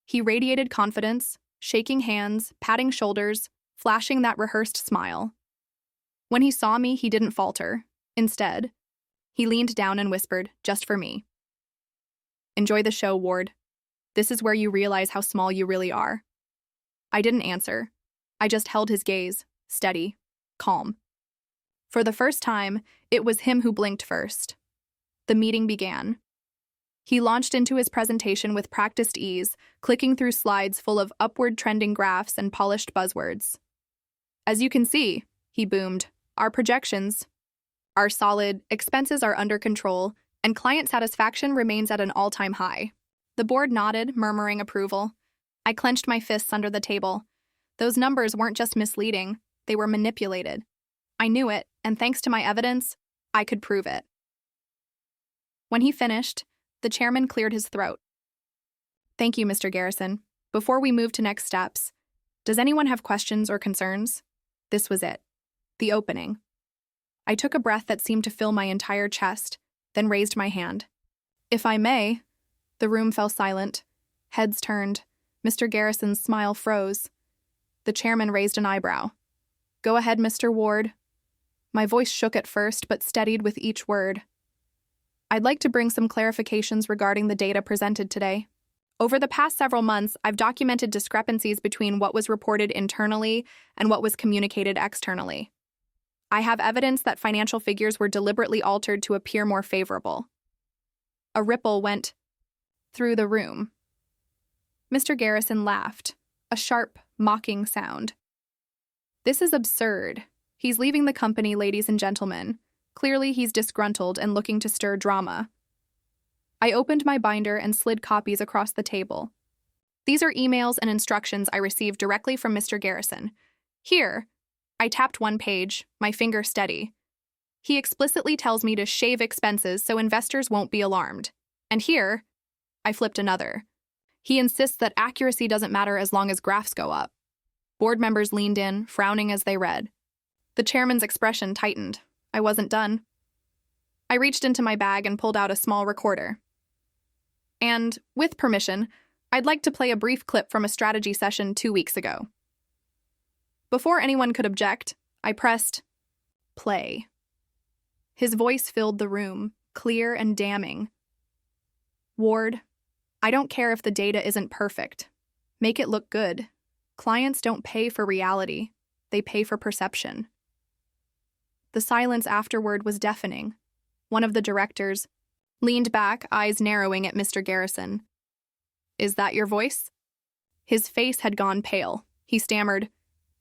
He radiated confidence, shaking hands, patting shoulders, flashing that rehearsed smile. When he saw me, he didn't falter. Instead, he leaned down and whispered, just for me. "Enjoy the show, Ward. This is where you realize how small you really are." I didn't answer. I just held his gaze, steady, calm. For the first time, it was him who blinked first. The meeting began. He launched into his presentation with practiced ease, clicking through slides full of upward trending graphs and polished buzzwords. "As you can see," he boomed, "our projections are solid, expenses are under control, and client satisfaction remains at an all-time high." The board nodded, murmuring approval. I clenched my fists under the table. Those numbers weren't just misleading, they were manipulated. I knew it, and thanks to my evidence, I could prove it. When he finished, the chairman cleared his throat. "Thank you, Mr. Garrison. Before we move to next steps, does anyone have questions or concerns?" This was it. The opening. I took a breath that seemed to fill my entire chest, then raised my hand. "If I may." The room fell silent. Heads turned. Mr. Garrison's smile froze. The chairman raised an eyebrow. "Go ahead, Mr. Ward." My voice shook at first, but steadied with each word. "I'd like to bring some clarifications regarding the data presented today. Over the past several months, I've documented discrepancies between what was reported internally and what was communicated externally. I have evidence that financial figures were deliberately altered to appear more favorable. A ripple went through the room. Mr. Garrison laughed, a sharp, mocking sound. This is absurd. He's leaving the company, ladies and gentlemen. Clearly, he's disgruntled and looking to stir drama. I opened my binder and slid copies across the table. These are emails and instructions I received directly from Mr. Garrison. Here, I tapped one page, my finger steady. He explicitly tells me to shave expenses so investors won't be alarmed. And here, I flipped another. He insists that accuracy doesn't matter as long as graphs go up. Board members leaned in, frowning as they read. The chairman's expression tightened. I wasn't done. I reached into my bag and pulled out a small recorder. And, with permission, I'd like to play a brief clip from a strategy session 2 weeks ago. Before anyone could object, I pressed play. His voice filled the room, clear and damning. Ward, I don't care if the data isn't perfect. Make it look good. Clients don't pay for reality. They pay for perception. The silence afterward was deafening. One of the directors leaned back, eyes narrowing at Mr. Garrison. Is that your voice? His face had gone pale. He stammered,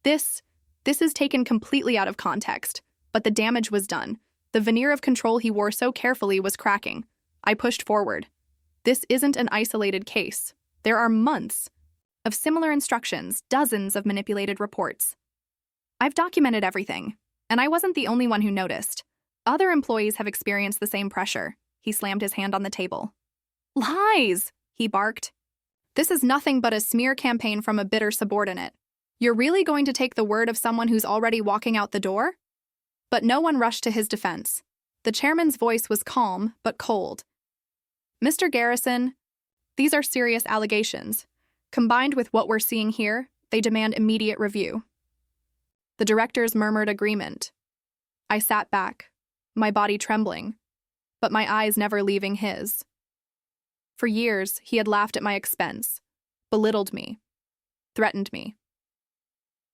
This is taken completely out of context, but the damage was done. The veneer of control he wore so carefully was cracking. I pushed forward. This isn't an isolated case. There are months of similar instructions, dozens of manipulated reports. I've documented everything, and I wasn't the only one who noticed. Other employees have experienced the same pressure. He slammed his hand on the table. Lies, he barked. This is nothing but a smear campaign from a bitter subordinate. You're really going to take the word of someone who's already walking out the door? But no one rushed to his defense. The chairman's voice was calm, but cold. Mr. Garrison, these are serious allegations. Combined with what we're seeing here, they demand immediate review. The directors murmured agreement. I sat back, my body trembling, but my eyes never leaving his. For years, he had laughed at my expense, belittled me, threatened me.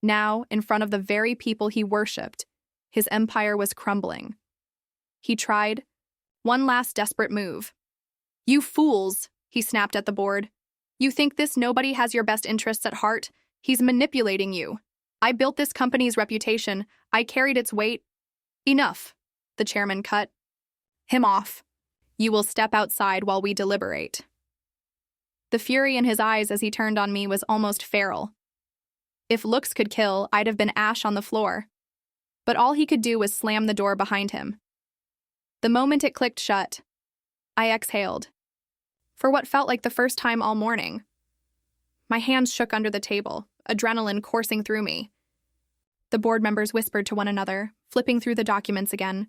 Now, in front of the very people he worshipped, his empire was crumbling. He tried one last desperate move. You fools, he snapped at the board. You think this nobody has your best interests at heart? He's manipulating you. I built this company's reputation. I carried its weight. Enough, the chairman cut him off. You will step outside while we deliberate. The fury in his eyes as he turned on me was almost feral. If looks could kill, I'd have been ash on the floor. But all he could do was slam the door behind him. The moment it clicked shut, I exhaled. For what felt like the first time all morning. My hands shook under the table, adrenaline coursing through me. The board members whispered to one another, flipping through the documents again.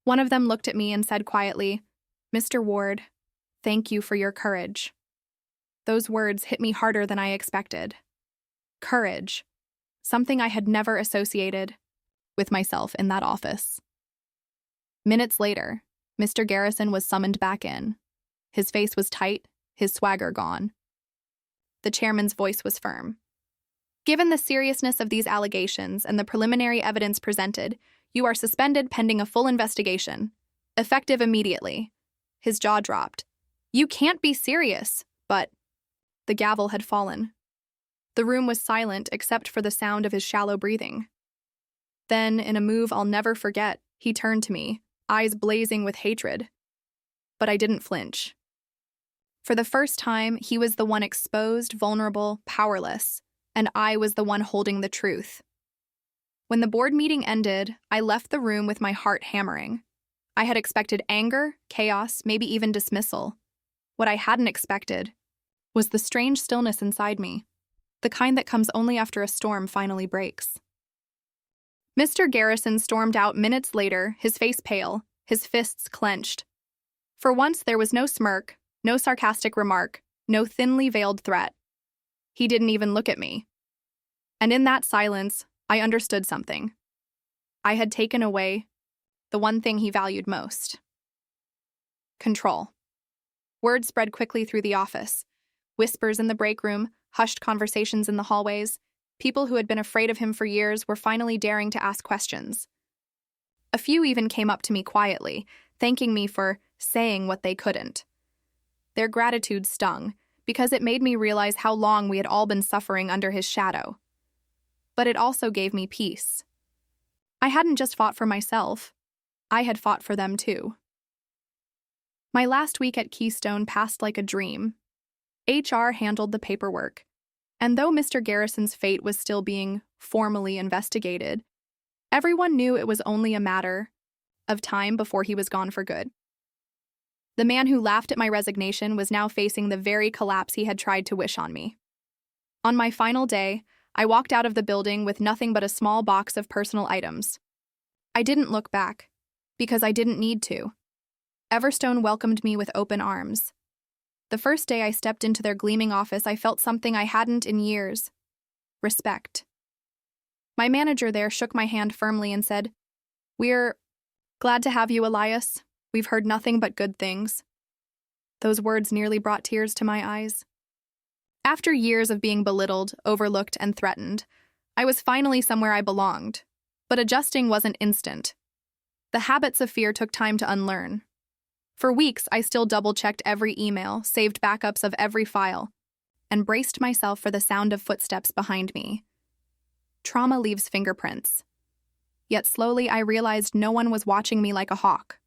One of them looked at me and said quietly, Mr. Ward, thank you for your courage. Those words hit me harder than I expected. Courage. Something I had never associated with myself in that office. Minutes later, Mr. Garrison was summoned back in. His face was tight, his swagger gone. The chairman's voice was firm. Given the seriousness of these allegations and the preliminary evidence presented, you are suspended pending a full investigation. Effective immediately. His jaw dropped. You can't be serious, but... The gavel had fallen. The room was silent except for the sound of his shallow breathing. Then, in a move I'll never forget, he turned to me, eyes blazing with hatred. But I didn't flinch. For the first time, he was the one exposed, vulnerable, powerless, and I was the one holding the truth. When the board meeting ended, I left the room with my heart hammering. I had expected anger, chaos, maybe even dismissal. What I hadn't expected was the strange stillness inside me, the kind that comes only after a storm finally breaks. Mr. Garrison stormed out minutes later, his face pale, his fists clenched. For once, there was no smirk, no sarcastic remark, no thinly veiled threat. He didn't even look at me. And in that silence, I understood something. I had taken away the one thing he valued most. Control. Word spread quickly through the office. Whispers in the break room, hushed conversations in the hallways. People who had been afraid of him for years were finally daring to ask questions. A few even came up to me quietly, thanking me for saying what they couldn't. Their gratitude stung, because it made me realize how long we had all been suffering under his shadow. But it also gave me peace. I hadn't just fought for myself, I had fought for them too. My last week at Keystone passed like a dream. HR handled the paperwork, and though Mr. Garrison's fate was still being formally investigated, everyone knew it was only a matter of time before he was gone for good. The man who laughed at my resignation was now facing the very collapse he had tried to wish on me. On my final day, I walked out of the building with nothing but a small box of personal items. I didn't look back, because I didn't need to. Everstone welcomed me with open arms. The first day I stepped into their gleaming office, I felt something I hadn't in years: respect. My manager there shook my hand firmly and said, "We're glad to have you, Elias. We've heard nothing but good things." Those words nearly brought tears to my eyes. After years of being belittled, overlooked, and threatened, I was finally somewhere I belonged. But adjusting wasn't instant. The habits of fear took time to unlearn. For weeks, I still double-checked every email, saved backups of every file, and braced myself for the sound of footsteps behind me. Trauma leaves fingerprints. Yet slowly I realized no one was watching me like a hawk.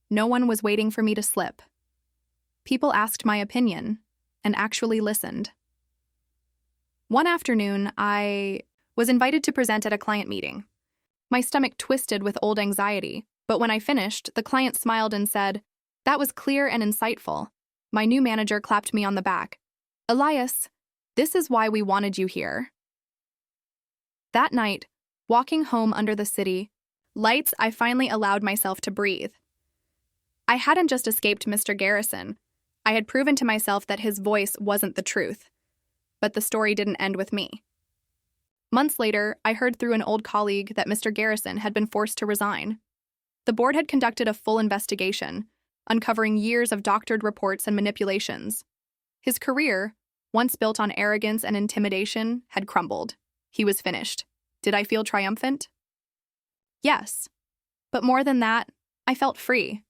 No one was waiting for me to slip. People asked my opinion, and actually listened. One afternoon, I was invited to present at a client meeting. My stomach twisted with old anxiety, but when I finished, the client smiled and said, "That was clear and insightful." My new manager clapped me on the back. "Elias, this is why we wanted you here." That night, walking home under the city lights, I finally allowed myself to breathe. I hadn't just escaped Mr. Garrison. I had proven to myself that his voice wasn't the truth. But the story didn't end with me. Months later, I heard through an old colleague that Mr. Garrison had been forced to resign. The board had conducted a full investigation, uncovering years of doctored reports and manipulations. His career, once built on arrogance and intimidation, had crumbled. He was finished. Did I feel triumphant? Yes. But more than that, I felt free.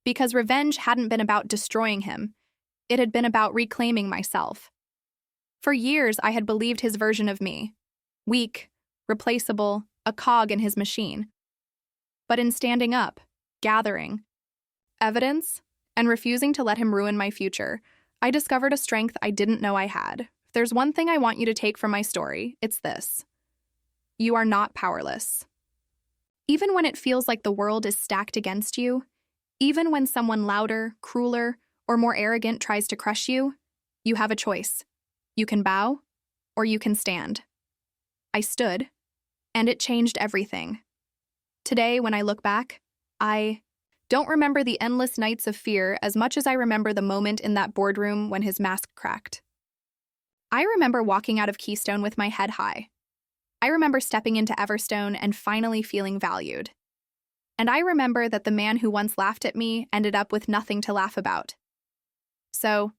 Because revenge hadn't been about destroying him. It had been about reclaiming myself. For years, I had believed his version of me. Weak, replaceable, a cog in his machine. But in standing up, gathering evidence, and refusing to let him ruin my future, I discovered a strength I didn't know I had. If there's one thing I want you to take from my story, it's this: you are not powerless. Even when it feels like the world is stacked against you, even when someone louder, crueler, or more arrogant tries to crush you, you have a choice. You can bow, or you can stand. I stood, and it changed everything. Today, when I look back, I don't remember the endless nights of fear as much as I remember the moment in that boardroom when his mask cracked. I remember walking out of Keystone with my head high. I remember stepping into Everstone and finally feeling valued. And I remember that the man who once laughed at me ended up with nothing to laugh about. So,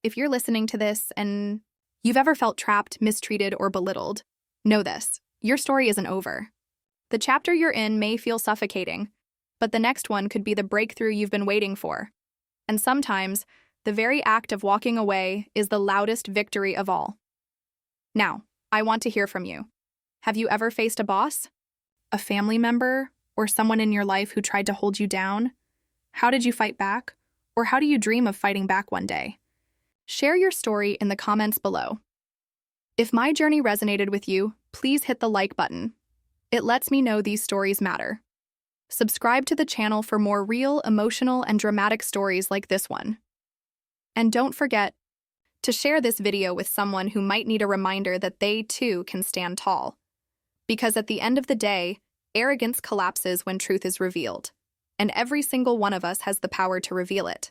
if you're listening to this and you've ever felt trapped, mistreated, or belittled, know this: your story isn't over. The chapter you're in may feel suffocating, but the next one could be the breakthrough you've been waiting for. And sometimes, the very act of walking away is the loudest victory of all. Now, I want to hear from you. Have you ever faced a boss? A family member? Or someone in your life who tried to hold you down? How did you fight back? Or how do you dream of fighting back one day? Share your story in the comments below. If my journey resonated with you, please hit the like button. It lets me know these stories matter. Subscribe to the channel for more real, emotional, and dramatic stories like this one. And don't forget to share this video with someone who might need a reminder that they too can stand tall. Because at the end of the day, arrogance collapses when truth is revealed, and every single one of us has the power to reveal it.